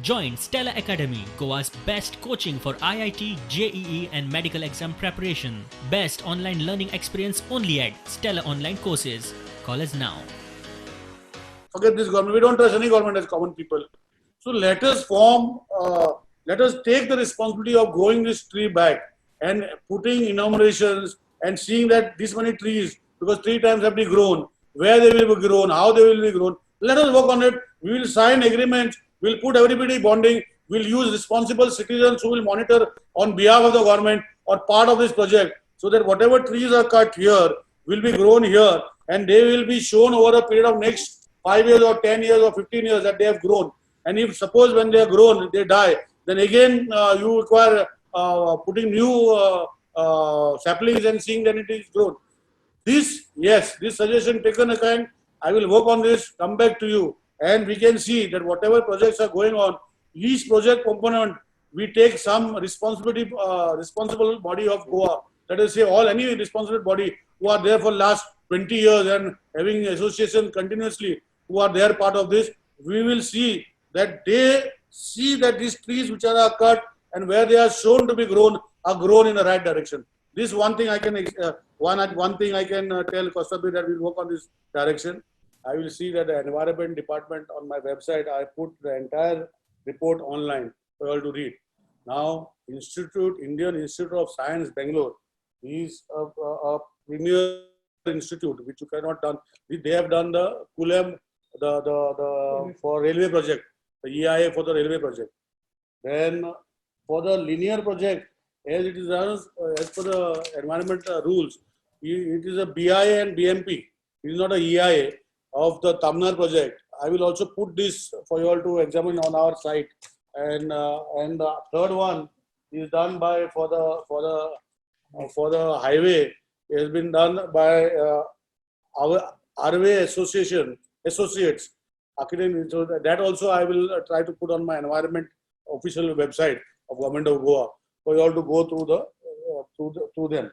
Join Stella Academy, Goa's best coaching for IIT, JEE and medical exam preparation. Best online learning experience only at Stella Online Courses. Call us now. Forget this government. We don't trust any government as common people. So let us let us take the responsibility of growing this tree back and putting enumerations and seeing that this many trees, because 3 times have been grown, where they will be grown, how they will be grown. Let us work on it. We will sign agreements. We'll put everybody bonding. We'll use responsible citizens who will monitor on behalf of the government or part of this project, so that whatever trees are cut here will be grown here, and they will be shown over a period of next 5 years or 10 years or 15 years that they have grown. And if suppose when they are grown, they die, then again you require putting new saplings and seeing that it is grown. This suggestion taken account. I will work on this, come back to you, and we can see that whatever projects are going on, each project component, we take some responsibility, responsible body of Goa. Let us say any responsible body who are there for last 20 years and having association continuously, who are there part of this. We will see that they see that these trees which are cut and where they are shown to be grown are grown in the right direction. This one thing I can one thing I can tell Kostabi that we will work on this direction. I will see that the environment department on my website, I put the entire report online for you all to read. Now, Indian Institute of Science, Bangalore is a premier institute which you cannot done. They have done the Mollem, the for railway project, the EIA for the railway project. Then for the linear project, as it is done as per the environment rules, it is a BIA and BMP. It is not a EIA of the Tamnar project. I will also put this for you all to examine on our site. And the third one is done by for the highway. It has been done by our RWA associates. So that also I will try to put on my environment official website of Government of Goa for you all to go through them.